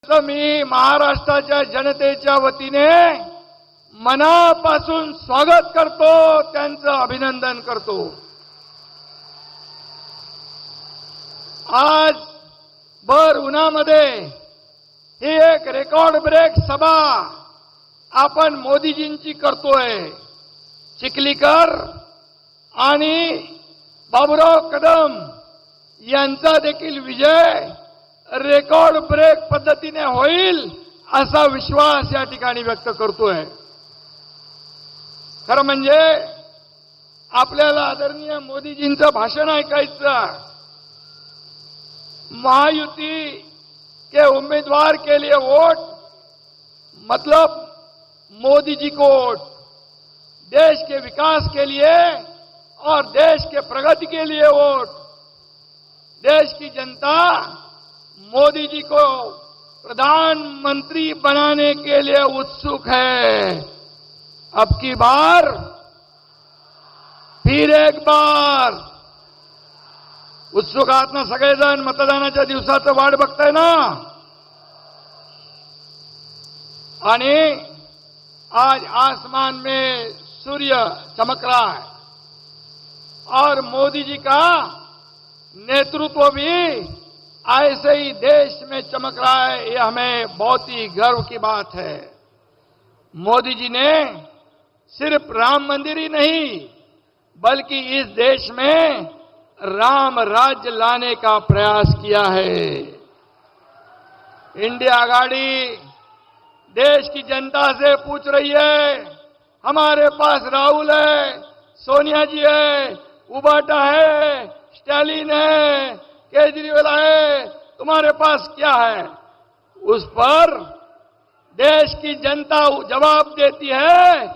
तर मी महाराष्ट्राच्या जनतेच्या वतीने मनापासून स्वागत करतो, त्यांचं अभिनंदन करतो। आज भर उन्हामध्ये ही एक रेकॉर्ड ब्रेक सभा आपण मोदीजींची करतोय। चिखलीकर आणि बाबूराव कदम यांचा देखील विजय रेकॉर्ड ब्रेक पद्धतीने होईल असा विश्वास या ठिकाणी व्यक्त करतोय। खरं म्हणजे आपल्याला आदरणीय मोदीजींचं भाषण ऐकायचं। महायुति के उम्मीदवार के लिए वोट मतलब मोदी जी को वोट, देश के विकास के लिए और देश के प्रगति के लिए वोट। देश की जनता मोदी जी को प्रधानमंत्री बनाने के लिए उत्सुक है। अब की बार फिर एक बार उत्सुक आहात ना सगळेजण? मतदानाच्या दिवसाचं वाट बघताय ना? आणि आज आसमान में सूर्य चमक रहा है और मोदी जी का नेतृत्व भी ऐसे ही देश में चमक रहा है। ये हमें बहुत ही गर्व की बात है। मोदी जी ने सिर्फ राम मंदिर ही नहीं बल्कि इस देश में राम राज्य लाने का प्रयास किया है। इंडिया आघाड़ी देश की जनता से पूछ रही है, हमारे पास राहुल है, सोनिया जी है, उबाटा है, स्टालिन है, केजरीवाल है, तुम्हारे पास क्या है? उस पर देश की जनता जवाब देती है,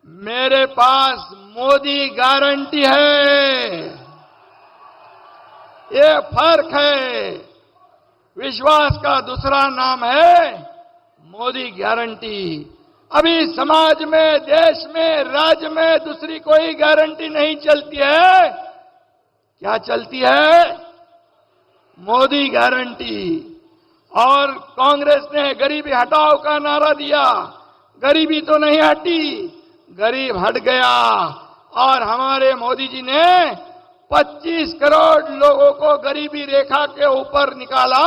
मेरे पास मोदी गारंटी है। ये फर्क है। विश्वास का दूसरा नाम है मोदी गारंटी। अभी समाज में, देश में, राज्य में दूसरी कोई गारंटी नहीं चलती है। क्या चलती है? मोदी गारंटी। और कांग्रेस ने गरीबी हटाओ का नारा दिया, गरीबी तो नहीं हटी, गरीब हट गया। और हमारे मोदी जी ने 25 करोड़ लोगों को गरीबी रेखा के ऊपर निकाला।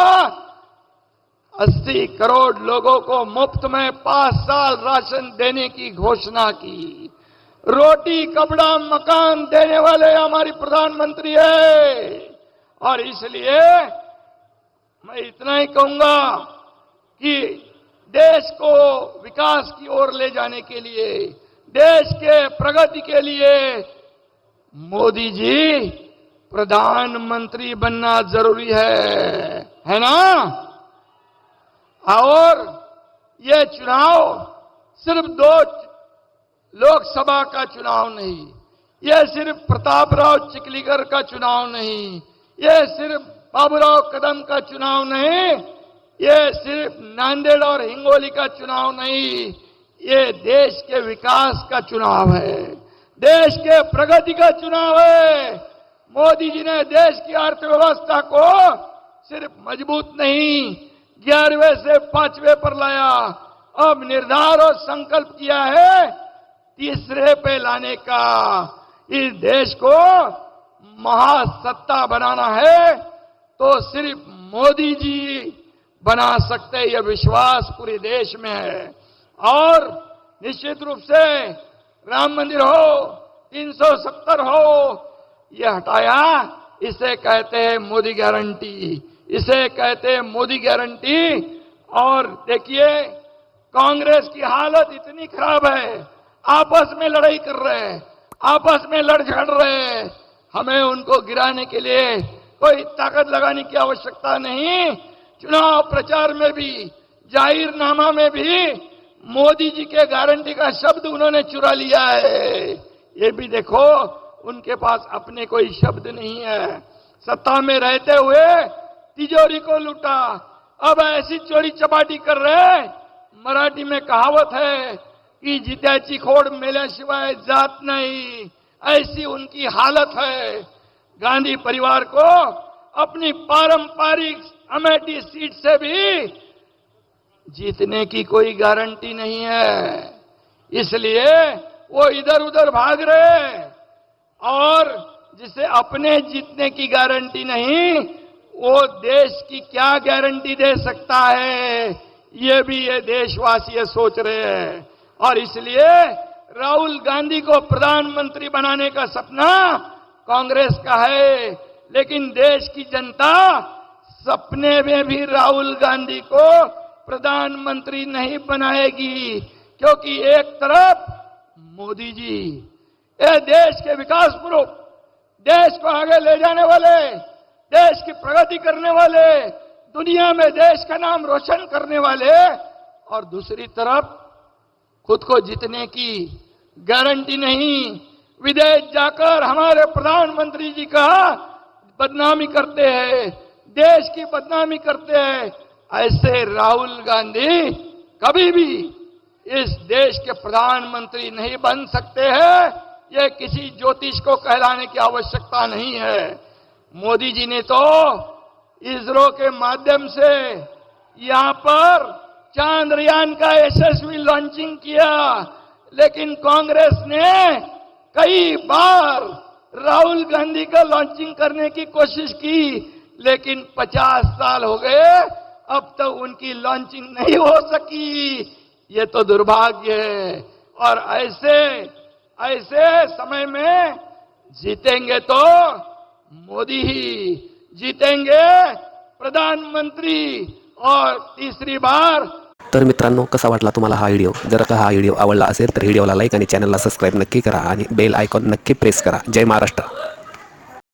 80 करोड़ लोगों को मुफ्त में 5 साल राशन देने की घोषणा की। रोटी, कपड़ा, मकान देने वाले हमारी प्रधानमंत्री है। और इसलिए मैं इतना ही कहूंगा कि देश को विकास की ओर ले जाने के लिए, देश के प्रगति के लिए मोदी जी प्रधानमंत्री बनना जरूरी है ना? और ये चुनाव सिर्फ 2 लोकसभा का चुनाव नहीं, ये सिर्फ प्रतापराव चिखलीकर का चुनाव नहीं, ये सिर्फ बाबूराव कदम का चुनाव नहीं, ये सिर्फ नांदेड़ और हिंगोली का चुनाव नहीं, ये देश के विकास का चुनाव है, देश के प्रगति का चुनाव है। मोदी जी ने देश की अर्थव्यवस्था को सिर्फ मजबूत नहीं 11वें से 5वें पर लाया, अब निर्धार और संकल्प किया है 3रे पे लाने का। इस देश को महासत्ता बनाना है तो सिर्फ मोदी जी बना सकते हैं, यह विश्वास पूरे देश में है। और निश्चित रूप से राम मंदिर हो, 370 हो, यह हटाया, इसे कहते हैं मोदी गारंटी, इसे कहते हैं मोदी गारंटी। और देखिए कांग्रेस की हालत इतनी खराब है, आपस में लड़ाई कर रहे हैं, आपस में लड़ झगड़ रहे हैं। हमें उनको गिराने के लिए कोई ताकत लगाने की आवश्यकता नहीं। चुनाव प्रचार में भी, जाहिरनामा में भी मोदी जी के गारंटी का शब्द उन्होंने चुरा लिया है। ये भी देखो, उनके पास अपने कोई शब्द नहीं है। सत्ता में रहते हुए तिजोरी को लूटा, अब ऐसी चोरी चपाटी कर रहे। मराठी में कहावत है कि जित्याची खोड मेल्याशिवाय जात नहीं, ऐसी उनकी हालत है। गांधी परिवार को अपनी पारंपरिक अमेठी सीट से भी जीतने की कोई गारंटी नहीं है। इसलिए वो इधर उधर भाग रहे, और जिसे अपने जीतने की गारंटी नहीं, वो देश की क्या गारंटी दे सकता है, ये भी ये देशवासी ये सोच रहे हैं। और इसलिए राहुल गांधी को प्रधानमंत्री बनाने का सपना कांग्रेस का है, लेकिन देश की जनता सपने में भी राहुल गांधी को प्रधानमंत्री नहीं बनाएगी, क्योंकि एक तरफ मोदी जी ये देश के विकास पुरुष, देश को आगे ले जाने वाले, देश की प्रगति करने वाले, दुनिया में देश का नाम रोशन करने वाले, और दूसरी तरफ खुद को जीतने की गारंटी नहीं, विदेश जाकर हमारे प्रधानमंत्री जी का बदनामी करते हैं, देश की बदनामी करते हैं। ऐसे राहुल गांधी कभी भी इस देश के प्रधानमंत्री नहीं बन सकते हैं। यह किसी ज्योतिष को कहलाने की आवश्यकता नहीं है। मोदी जी ने तो इसरो के माध्यम से यहां पर चांद्रयान का यशस्वी लॉन्चिंग किया, लेकिन कांग्रेस ने कई बार राहुल गांधी का लॉन्चिंग करने की कोशिश की, लेकिन 50 साल हो गए, अब तक उनकी लॉन्चिंग नहीं हो सकी। ये तो दुर्भाग्य है। और ऐसे समय में जीतेंगे तो मोदी ही जीतेंगे प्रधानमंत्री, और तीसरी बार। तर मित्रांनो, कसा वाटला तुम्हाला हा व्हिडिओ? जर का हा व्हिडिओ आवडला असेल तर व्हिडिओला लाईक आणि चॅनलला सबस्क्राईब नक्की करा आणि बेल आयकॉन नक्की प्रेस करा. जय महाराष्ट्र.